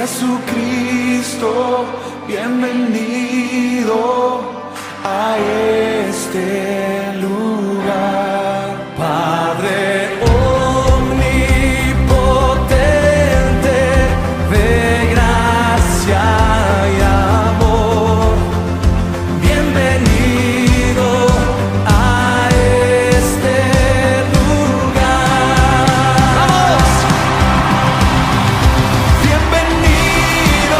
Jesucristo, bienvenido a este lugar. Padre omnipotente, de gracia y amor, bienvenido a este lugar. ¡Vamos! Bienvenido,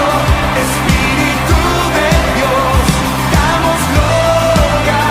Espíritu de Dios, damos gloria,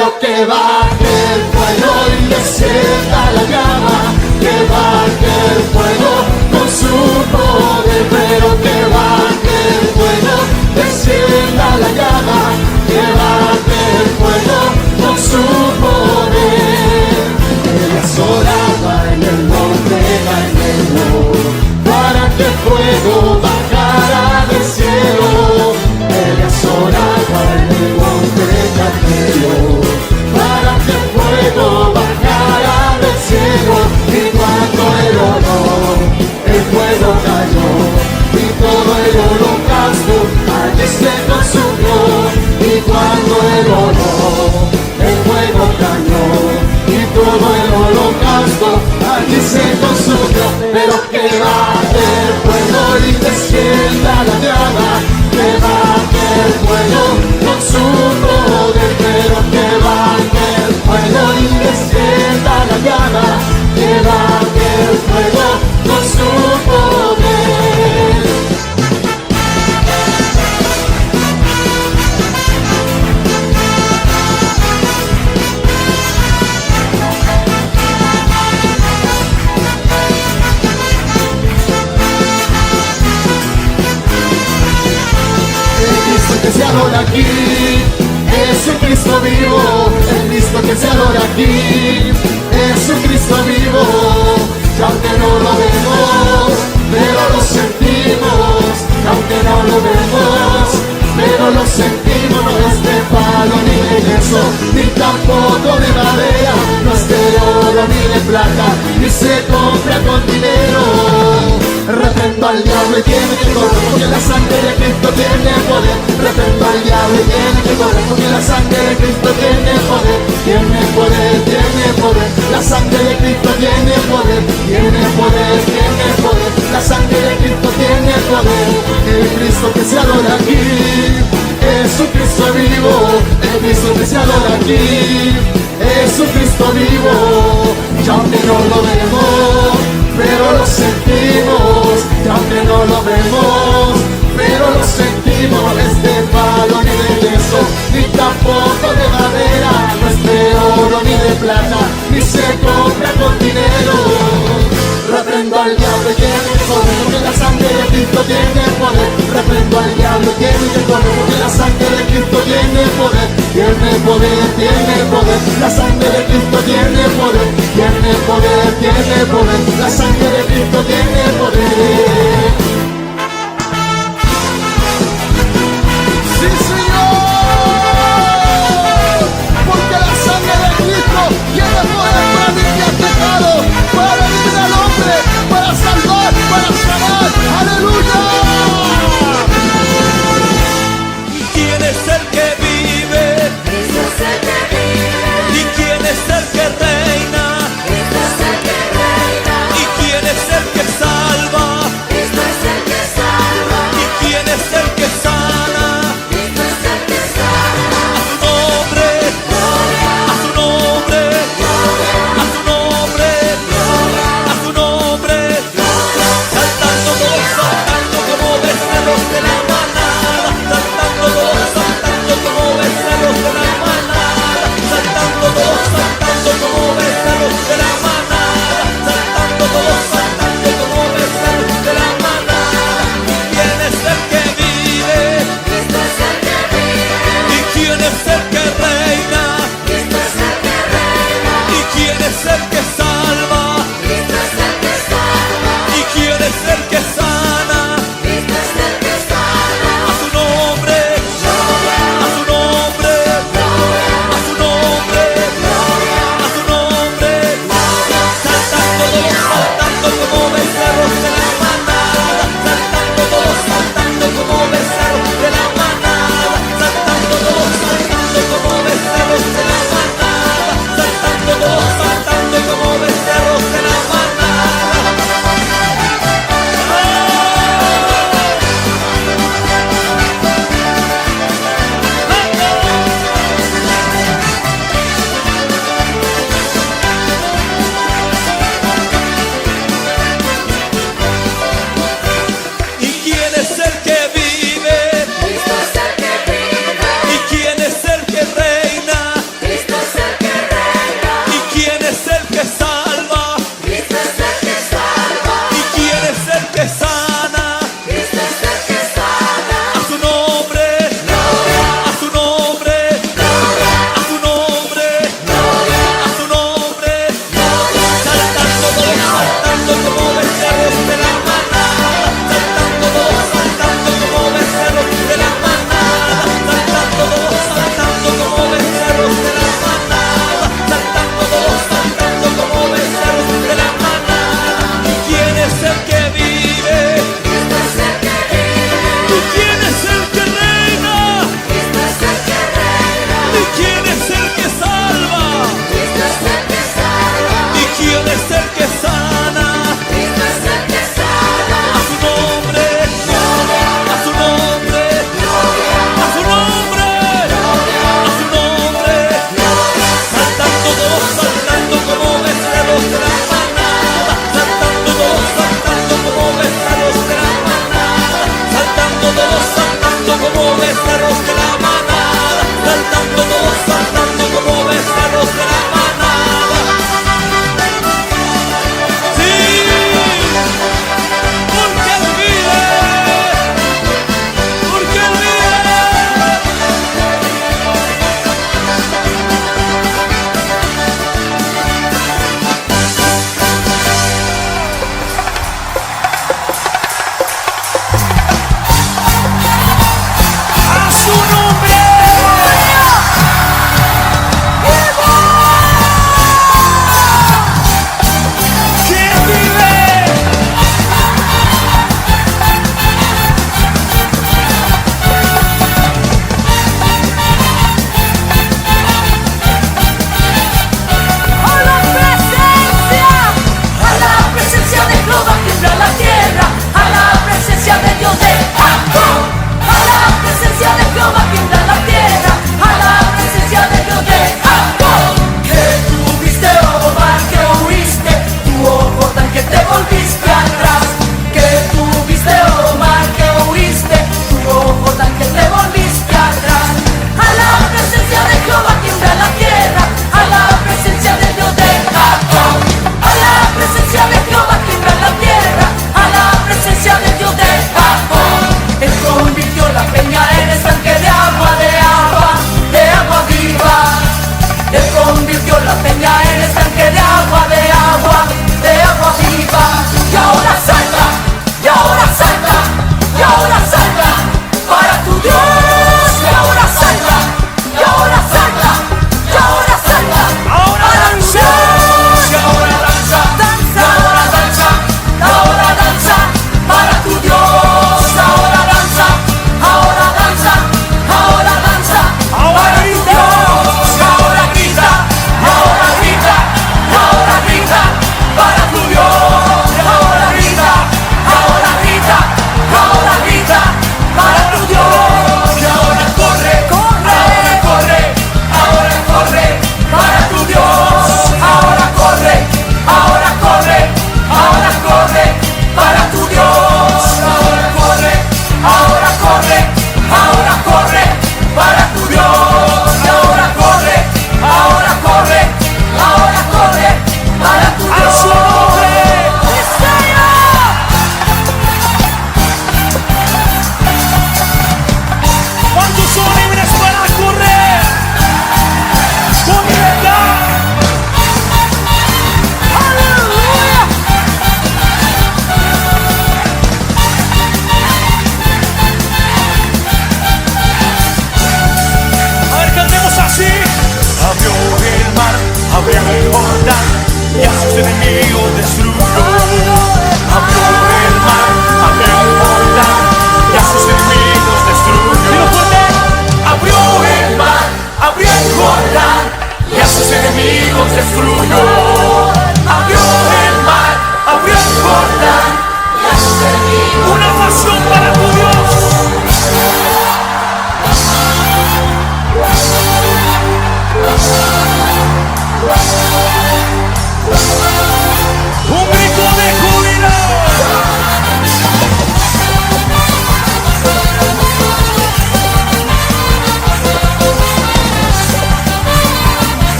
pero que baje el fuego y descienda la llama, que baje el fuego con su poder, pero que baje el fuego, descienda la llama, que baje el fuego con su poder. Elías oraba en el monte Carmelo para que el fuego bajara del cielo. Elías oraba en el monte Carmelo para que el fuego bajara del cielo. Y cuando él oró, el fuego cayó y todo el holocausto allí se consumió. Y cuando él oró, el fuego cayó y todo el holocausto allí se consumió. Pero que baje el fuego y descienda la llama, que baje el fuego con su poder, pero que baje el fuego y descienda la llama, que baje el fuego con su poder. Que se adora aquí, es un Cristo vivo, el Cristo que se adora aquí, es un Cristo vivo, y aunque no lo vemos, pero lo sentimos, y aunque no lo vemos, pero lo sentimos, no es de palo ni de yeso, ni tampoco de madera, no es de oro ni de plata, ni se compra con dinero. Reprendo al diablo y tiene que correr, porque la sangre de Cristo tiene poder. Reprendo al diablo y tiene que correr, porque la sangre de Cristo tiene poder. Tiene poder, tiene poder. La sangre de Cristo tiene poder. Tiene poder, tiene poder. La sangre de Cristo tiene poder. El Cristo que se adora aquí es un Cristo vivo. El Cristo que se adora aquí es un Cristo vivo. Y aunque no lo vemos, pero lo sentimos, y aunque no lo vemos, pero lo sentimos. No es de palo ni de yeso, ni tampoco de madera, no es de oro ni de plata, ni se compra con dinero. Reprendo al diablo y tiene que correr, porque la sangre de Cristo tiene poder. Reprendo al diablo y tiene que correr, porque la sangre de Cristo tiene poder. Tiene poder, tiene poder. La sangre de Cristo tiene poder. Tiene poder, tiene poder. La sangre de Cristo tiene poder. ¡Sí, Señor! Porque la sangre de Cristo tiene poder para limpiar pecado, para redimir al hombre, para salvar, para sanar. ¡Aleluya! ¿Quién es el que vive? Cristo es el que vive, ¿Y quién es el que reina? Cristo es el que reina, ¿Y quién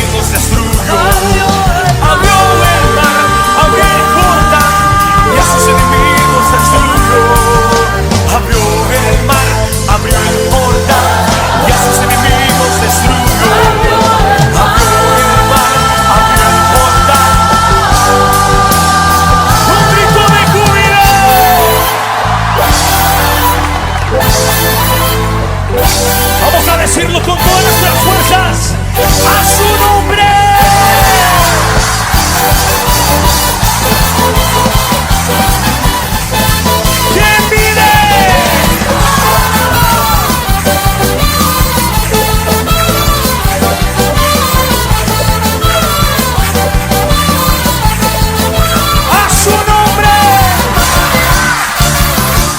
enemigos destruyó. Abrió el mar, abrió el Jordán y a sus enemigos destruyó. Abrió el mar, abrió el Jordán y a sus enemigos destruyó. Abrió el mar, abrió el Jordán. Un grito de júbilo. Vamos a decirlo con todas nuestras fuerzas. ¡A su nombre! ¿Quién vive? ¡A su nombre!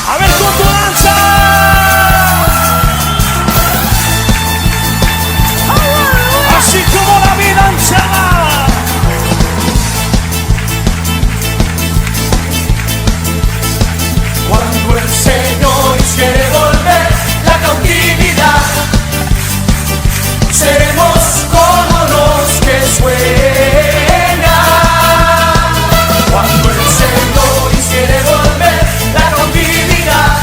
A ver con tu danza. Así como la vida danzaba. Cuando el Señor quiere volver la cautividad, seremos como los que sueñan. Cuando el Señor quiere volver la cautividad,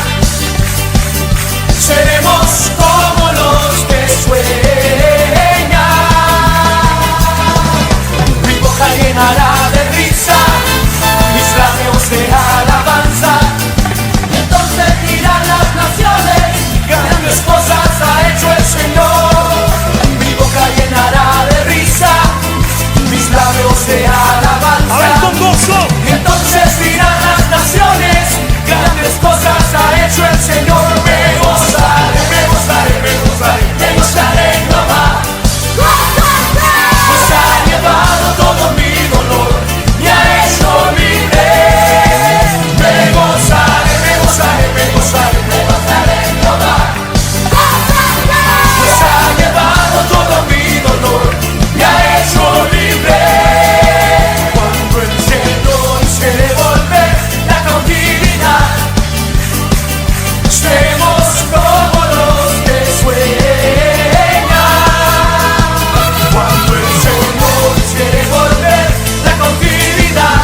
seremos como los que sueñan. Mi boca llenará de risa, mis labios de alabanza. Entonces dirán las naciones, grandes cosas ha hecho el Señor. Mi boca llenará de risa, mis labios de alabanza. A ver con gozo. Entonces dirán las naciones, grandes cosas ha hecho el Señor. Me gozaré, me gozaré, me gozaré, me gozaré en Jehová. Pues ha llevado todo mi dolor y ha hecho libre. Me gozaré, me gozaré, me gozaré, me gozaré en Jehová. Pues ha llevado todo mi dolor y ha hecho libre. Cuando el Señor quiere volver la cautividad, seremos como los que sueñan. Cuando el Señor quiere volver la cautividad,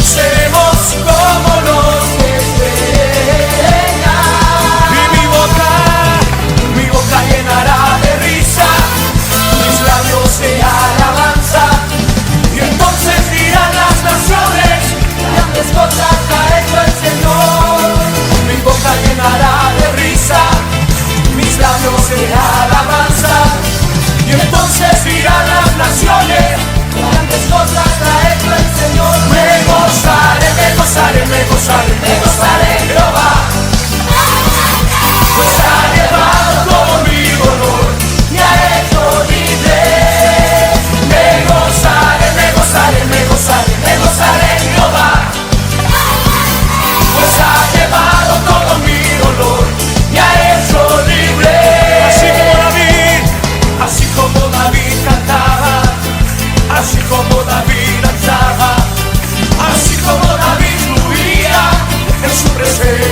seremos como los que sueñan. Y mi boca llenará de risa, mis labios de alabanza. Y entonces dirán las naciones, grandes cosas ha hecho el Señor. Mi boca llenará de risa, mis labios de alabanza. Y entonces dirán las naciones, grandes cosas ha hecho el Señor. Me gozaré, me gozaré, me gozaré, me gozaré en Jehová. Pues ha llevado todo mi dolor y ha hecho libre. Me gozaré, me gozaré, me gozaré, me gozaré en Jehová. Pues ha llevado todo mi dolor y ha hecho libre. Así como David cantaba, así como David danzaba, así como David fluía en su presencia.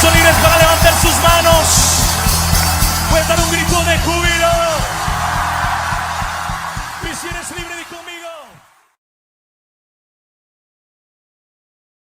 son libres para levantar sus manos. Pueden dar un grito de júbilo.